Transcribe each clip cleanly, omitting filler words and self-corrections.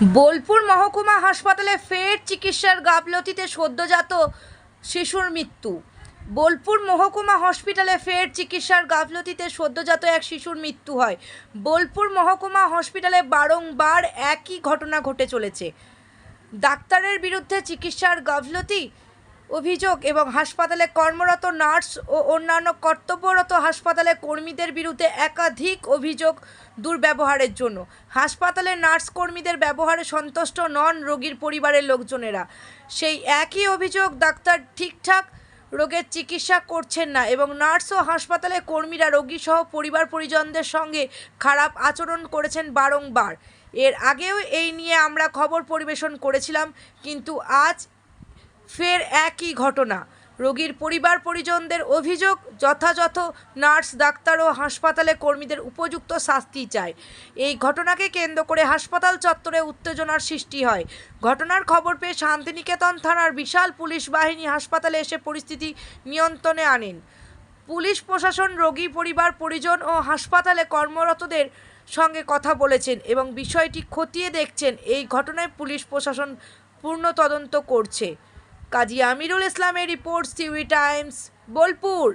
বোলপুর মহকুমা হাসপাতালে ফের চিকিৎসার গাফলতিতে সদ্যজাত শিশুর মৃত্যু। বোলপুর মহকুমা হসপিটালে ফের চিকিৎসার গাফলতিতে সদ্যজাত এক শিশুর মৃত্যু হয়। বোলপুর মহকুমা হসপিটালে বারংবার একই ঘটনা ঘটে চলেছে। ডাক্তারের বিরুদ্ধে চিকিৎসার গাফলতি অভিযোগ এবং হাসপাতালে কর্মরত নার্স ও অন্যান্য কর্তব্যরত হাসপাতালে কর্মীদের বিরুদ্ধে একাধিক অভিযোগ দুর্ব্যবহারের জন্য। হাসপাতালের নার্স কর্মীদের ব্যবহারে সন্তুষ্ট নন রোগীর পরিবারের লোকজনেরা। সেই একই অভিযোগ, ডাক্তার ঠিকঠাক রোগের চিকিৎসা করছেন না এবং নার্স ও হাসপাতালে কর্মীরা রোগীসহ পরিবার পরিজনদের সঙ্গে খারাপ আচরণ করেছেন বারংবার। এর আগেও এই নিয়ে আমরা খবর পরিবেশন করেছিলাম, কিন্তু আজ ফের একই ঘটনা। রোগীর পরিবার পরিজনদের অভিযোগ, যথাযথ নার্স, ডাক্তার ও হাসপাতালে কর্মীদের উপযুক্ত শাস্তি চায়। এই ঘটনাকে কেন্দ্র করে হাসপাতাল চত্বরে উত্তেজনার সৃষ্টি হয়। ঘটনার খবর পেয়ে শান্তিনিকেতন থানার বিশাল পুলিশ বাহিনী হাসপাতালে এসে পরিস্থিতি নিয়ন্ত্রণে আনেন। পুলিশ প্রশাসন রোগী পরিবার পরিজন ও হাসপাতালে কর্মরতদের সঙ্গে কথা বলেছেন এবং বিষয়টি খতিয়ে দেখছেন। এই ঘটনায় পুলিশ প্রশাসন পূর্ণ তদন্ত করছে। কাজী আমিরুল ইসলামের রিপোর্ট, সিউই টাইমস, বোলপুর।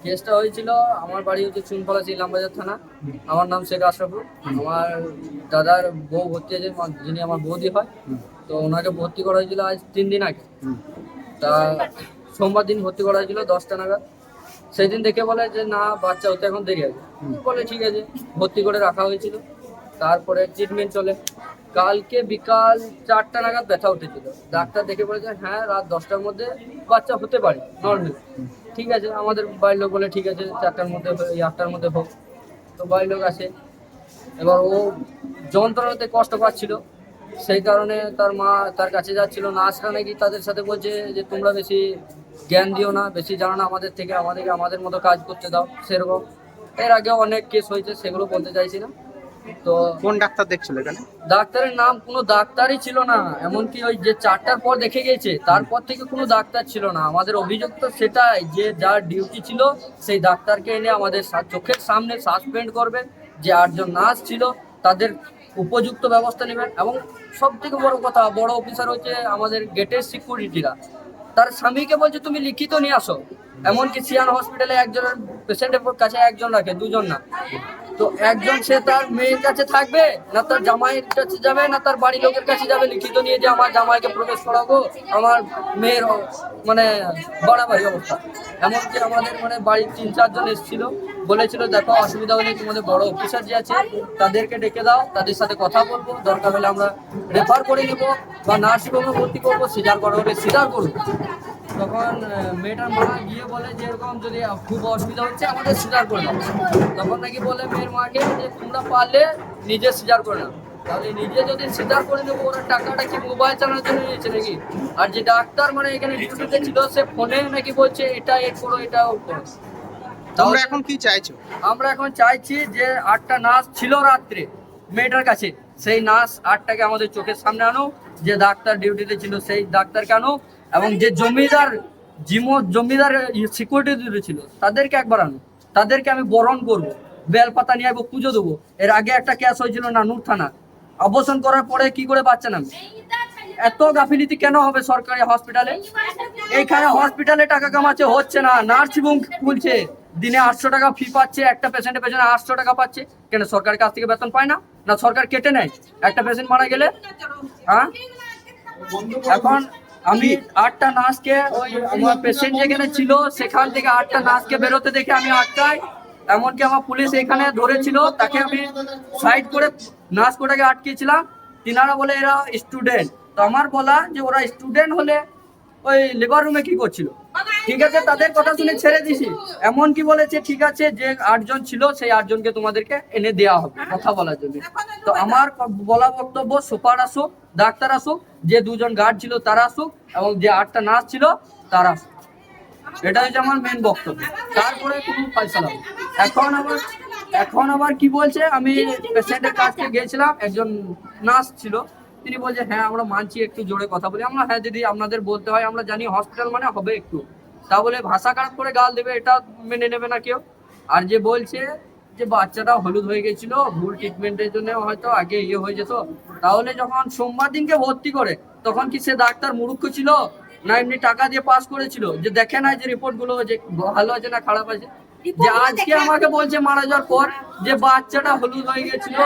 কেসটা হয়েছিল, আমার বাড়ি হচ্ছে চুনপালাচি ইলামবাজার থানা। আমার নাম শেখ আশরাফুল। আমার দাদার বউ ভর্তি আছে, যিনি আমার বৌদি হয়, তো ওনাকে ভর্তি করা হয়েছিল আজ 3 দিন আগে। তা সোমবার দিন ভর্তি করা হয়েছিল 10টা নাগাদ। সেই দিন দেখে বলে যে না, বাচ্চা হতে এখন দেরি আছে। বলে ঠিক আছে, ভর্তি করে রাখা হয়েছিল। তারপরে ট্রিটমেন্ট চলে। কালকে বিকাল 4টা নাগাদ ব্যথা উঠেছিল। ডাক্তার দেখে বলেছে হ্যাঁ, রাত 10টার মধ্যে বাচ্চা হতে পারে নর্মাল। ঠিক আছে, আমাদের বাড়ির লোক বলে ঠিক আছে 4টার মধ্যে, 8টার মধ্যে হোক। তো বাড়ির লোক আসে। এবার ও যন্ত্রণাতে কষ্ট পাচ্ছিল, সেই কারণে তার মা তার কাছে যাচ্ছিল। নার্সরা নাকি তাদের সাথে বলছে যে তোমরা বেশি জ্ঞান দিও না, বেশি জানো না আমাদের থেকে, আমাদেরকে আমাদের মতো কাজ করতে দাও। সেরকম এর আগে অনেক কেস হয়েছে, সেগুলো বলতে চাইছি না। তো কোন ডাক্তার দেখছিল এখানে? ডাক্তারের নাম কোনো ডাক্তারই ছিল না, এমনকি ওই যে 4টার পর দেখে গেছে তারপর থেকে কোনো ডাক্তার ছিল না। আমাদের অভিযোগ তো সেটাই, যে যার ডিউটি ছিল সেই ডাক্তারকে এনে আমাদের চোখের সামনে সাসপেন্ড করবেন। যে 8জন নার্স ছিল তাদের উপযুক্ত ব্যবস্থা নেবেন। এবং সব থেকে বড় কথা, বড় অফিসার হচ্ছে আমাদের গেটের সিকিউরিটিরা, তার স্বামীকে বলছে তুমি লিখিত নিয়ে আসো। এমনকি সিয়ান হসপিটালে একজনের পেশেন্টের কাছে একজন রাখে, 2জন না। তো একজন সে তার মেয়ের কাছে থাকবে না, তার জামাইয়ের কাছে যাবে না, তার বাড়ির লোকের কাছে যাবে লিখিত নিয়ে যে আমার জামাইকে প্রবেশ করাবো, আমার মেয়ের মানে বাড়াবাড়ি অবস্থা। এমনকি আমাদের মানে বাড়ির 3-4জন এসেছিল, বলেছিল দেখো অসুবিধা হলে তোমাদের বড় অফিসার যে আছে তাদেরকে ডেকে দাও, তাদের সাথে কথা বলবো, দরকার হলে আমরা রেফার করে নেবো বা নার্সিংহোমে ভর্তি করবো, সিজার করা হলে সিজার করবো। তখন মেয়েটার মা গিয়ে বলে যে এরকম যদি খুব অসুবিধা হচ্ছে আমাদের সিজার করে দাও। তখন নাকি বলে মেয়ের মাকে যে তোমরা পারলে নিজে সিজার করে নাও। তাহলে নিজে যদি সিজার করে নেবো, ওরা টাকাটা কি মোবাইল চালানোর জন্য নিয়েছে নাকি? আর যে ডাক্তার মানে এখানে ডিউটিতে ছিল, সে ফোনে নাকি বলছে এটা এ করো, এটা ও করো। তোমরা এখন কি চাইছো? আমরা এখন চাইছি যে 8টা নার্স ছিল রাত্রে মেয়েটার কাছে, সেই নার্স 8টাকে আমাদের চোখের সামনে আনো। যে ডাক্তার ডিউটিতে ছিল সেই ডাক্তারকে আনো। এবং যে জমিদার জমিদার সিকিউরিটি ডিউটি ছিল তাদেরকে একবার আনো। তাদেরকে আমি বরণ করবো, বেলপাতা নিয়ে আসবো, পুজো দেবো। এর আগে একটা কেস হয়েছিল নানুর থানা, অবসান করার পরে কি করে বাচ্চা নামে। এত গাফিলতি কেন হবে সরকারি হসপিটালে? এইখানে হসপিটালে টাকা কামাচ্ছে, হচ্ছে না। নার্সিং খুলছে, দিনে 800 টাকা ফি পাচ্ছে, একটা পেশেন্টের পেছনে 800 টাকা পাচ্ছে। কেন সরকারের কাছ থেকে বেতন পায় না? না সরকার কেটে নেয় একটা পেশেন্ট মারা গেলে? হ্যাঁ, এখন আমি 8টা নার্সকে, ওই আমার পেশেন্ট যেখানে ছিল সেখান থেকে 8টা নার্সকে বেরোতে দেখে আমি আটকাই। এমনকি আমার পুলিশ এখানে ধরেছিল, তাকে আমি সাইড করে নার্স কোটাকে আটকেছিলাম। তিনারা বলে এরা স্টুডেন্ট। তো আমার বলা যে ওরা স্টুডেন্ট হলে ওই লেবার রুমে কি করছিল? ঠিক আছে, তাদের কথা শুনে ছেড়ে দিছি। এমন কি বলেছে ঠিক আছে, যে 8জন ছিল সেই 8জনকে তোমাদেরকে এনে দেওয়া হবে কথা বলার জন্য। তো আমার বলা বক্তব্য, সুপার আসুক, ডাক্তার আসুক, যে 2জন গার্ড ছিল তারা আসুক, এবং যে 8টা নার্স ছিল তারা আসুক। এটা হচ্ছে আমার মেন বক্তব্য। তারপরে কোনো ফয়সালা হবে। এখন আবার কি বলছে, আমি পেশেন্টের কাছে গিয়েছিলাম, একজন নার্স ছিল, তিনি বলছে হ্যাঁ আমরা মানছি, একটু জোরে কথা বলি। আমরা হ্যাঁ যদি আপনাদের বলতে হয়, আমরা জানি হসপিটাল মানে হবে একটু, তা বলে ভাষা খারাপ করে গাল দেবে, এটা মেনে নেবে না কেউ। আর যে বলছে যে বাচ্চাটা হলুদ হয়ে গেছিল, ভুল ট্রিটমেন্টের জন্য হয়তো আগে ইয়ে হয়ে যেত। তাহলে যখন সোমবার দিনকে ভর্তি করে তখন কি সে ডাক্তার মূর্খ ছিল, না এমনি টাকা দিয়ে পাস করেছিল যে দেখে না যে রিপোর্ট গুলো যে ভালো আছে না খারাপ আছে? যে আজকে আমাকে বলছে মারা যাওয়ার পর যে বাচ্চাটা হলুদ হয়ে গেছিল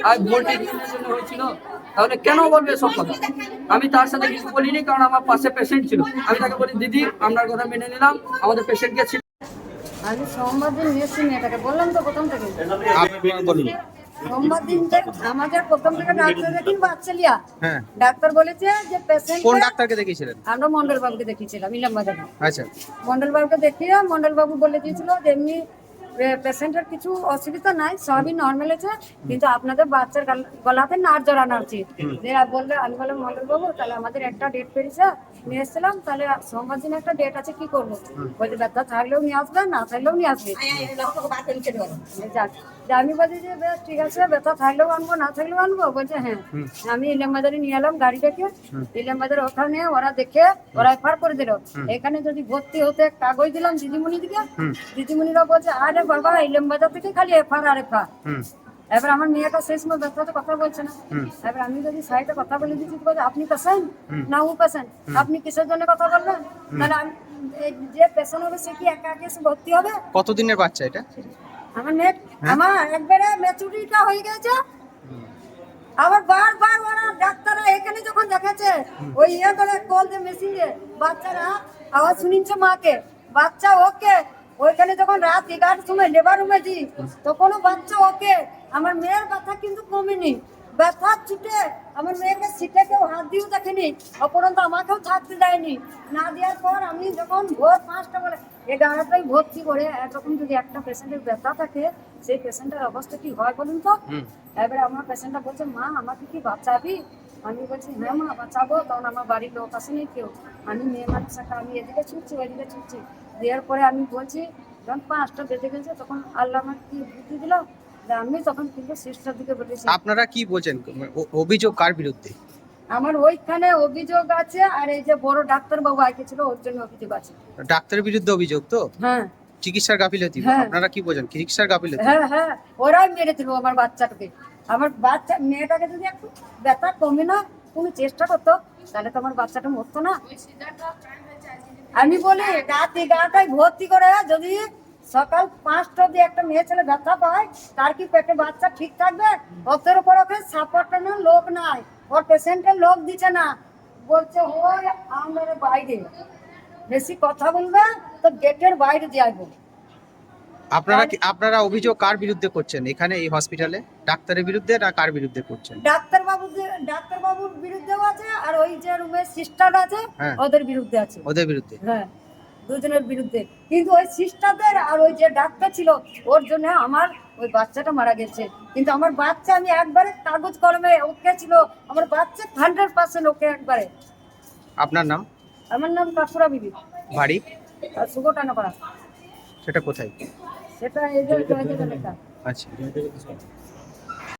আর ভুল ট্রিটমেন্টের জন্য হয়েছিল, তাহলে কেন বলবে সব কথা? আমি তার সাথে কিছু বলিনি, কারণ আমার পাশে পেশেন্ট ছিল। আমি তাকে বলি দিদি আপনার কথা মেনে নিলাম, আমাদের পেশেন্টকে ছিল। আমি সোমবার দিন নিয়েছি মেয়েটাকে, বললাম তো প্রথম থেকে। আপনি বলুন। সোমবার দিন আমাদের প্রথম থেকে ডাক্তার দেখি বাচ্চা লিয়া। হ্যাঁ, ডাক্তার বলেছে যে পেশেন্ট, কোন ডাক্তারকে দেখিয়েছিলেন? আমরা মন্ডল বাবুকে দেখিয়েছিলাম ইলামবাজারে। আচ্ছা, মন্ডল বাবুকে দেখিয়ে মন্ডল বাবু বলে দিয়েছিল যে এমনি পেশেন্টের কিছু অসুবিধা নাই, সবই নর্মাল আছে, কিন্তু আপনাদের বাচ্চার গলাতে নাড় জড়ানো উচিত। বললে আমি বললাম মন্ডল বাবু তাহলে আমাদের একটা ডেট পেরিয়েছে, নিয়ে এসেছিলাম, তাহলে সোমবার দিন একটা ডেট আছে, কি করবো? বলছে ব্যথা থাকলেও নিয়ে আসবে, না থাকলেও নিয়ে আসবে। যাক, যে আমি বলছি যে বেশ ঠিক আছে, ব্যথা থাকলেও আনবো না থাকলেও আনবো। বলছে হ্যাঁ। আমি ইলামবাজারে নিয়ে এলাম গাড়ি থেকে, ইলামবাজার ওখানে ওরা দেখে ওরা এফআর করে দিল। এখানে যদি ভর্তি হতে কাগজ দিলাম দিদিমণি দিকে, দিদিমণিরা বলছে আরে বাবা ইলামবাজার থেকে খালি এফআর আর এফআর। এবার আমার মেয়েটা সেই সময় ব্যথাতে কথা বলছে না। এবার আমি যদি সাইডে কথা বলে দিচ্ছি, বলছে আপনি পেশেন্ট না ও পেশেন্ট, আপনি কিসের জন্য কথা বলবেন? তাহলে আমি যে পেশেন্ট হবে সে কি একা একা এসে ভর্তি হবে? কতদিনের বাচ্চা এটা? আমার মেয়ে আমার একবারে ম্যাচুরিটা হয়ে গেছে। আবার বারবার ওরা ডাক্তাররা এখানে যখন দেখাচ্ছে ওই ইয়ে করে কল দিয়ে মেশিন দিয়ে বাচ্চারা আওয়াজ শুনিচ্ছে মাকে, বাচ্চা ওকে। ওইখানে যখন রাত 11টার সময় লেবার রুমে যাই তখনও বাচ্চা ওকে। আমার মেয়ের ব্যথা কিন্তু কমেনি, ব্যথা ছুটে আমার মেয়েকে সিটে কেউ হাত দিয়েও দেখেনি, অপরন্ত আমাকেও থাকতে দেয়নি। না দেওয়ার পর আমি যখন ভোর 5টা বলে 11টায় ভর্তি করে, এরকম যদি একটা পেশেন্টের ব্যথা থাকে সেই পেশেন্টের অবস্থা কি হয় বলুন তো? এবারে আমার পেশেন্টটা বলছে মা আমাকে কি বাঁচাবি? আমি বলছি হ্যাঁ মা বাঁচাবো। তখন আমার বাড়ির লোক আসেনি কেউ, আমি মেয়ে মানুষ একটা, আমি এদিকে ছুটছি ওইদিকে ছুটছি। দেওয়ার পরে আমি বলছি যখন 5টা বেজে গেছে তখন আল্লাহ আমাকে কি বুদ্ধি দিল, আমি তখন কিন্তু 6টার দিকে বলেছি। আপনারা কি বলছেন? অভিযোগ কার বিরুদ্ধে? আমার ওইখানে অভিযোগ আছে, আর এই যে বড় ডাক্তার বাবু আইছিল ওর জন্য অভিযোগ আছে। ডাক্তারের বিরুদ্ধে অভিযোগ তো? হ্যাঁ চিকিৎসার গাফিলতি? হ্যাঁ। আপনারা কি বলেন চিকিৎসার গাফিলতি? হ্যাঁ হ্যাঁ, ওরাই মেরে দিল আমার বাচ্চাটাকে। আমার বাচ্চা মেয়েটাকে যদি একটু ব্যথা কমে না কোনো চেষ্টা করতো তাহলে তো আমার বাচ্চাটা মরতো না। আমি বলি রাত 11টায় ভর্তি করে যদি সকাল 5টা অব্দি একটা মেয়ে ছেলে ব্যথা পায়, তার কি পেটে বাচ্চা ঠিক থাকবে? অতর উপর ওকে সাপোর্টানোর লোক নাই, ওর পেশেন্টের লোক দিচ্ছে না, বলছে ওই আমার বাইরে বেশি কথা বলবে তো গেটের বাইরে দিয়ে আসবো। আপনারা অভিযোগ কার বিরুদ্ধে করছেন এখানে এই হসপিটালে? ডাক্তারের বিরুদ্ধে না কার বিরুদ্ধে করছেন? ডাক্তারবাবুর বিরুদ্ধেও আছে, আর ওই যে রুমের সিস্টার আছে হ্যাঁ। ওদের বিরুদ্ধে আছে। ওদের বিরুদ্ধে? হ্যাঁ, দুজনের বিরুদ্ধে। কিন্তু ওই সিস্টারদের আর ওই যে ডাক্তার ছিল ওর জন্য আমার ওই বাচ্চাটা মারা গেছে। কিন্তু আমার বাচ্চা আমি একবারে কাগজ কলমে ওকে ছিল, আমার বাচ্চা 100% ওকে একবারে। আপনার নাম? আমার নাম কাকুরা বিবি, বাড়ি? আর সুগটানা পাড়া। সেটা কোথায়? সেটা এই যে লেখা। আচ্ছা।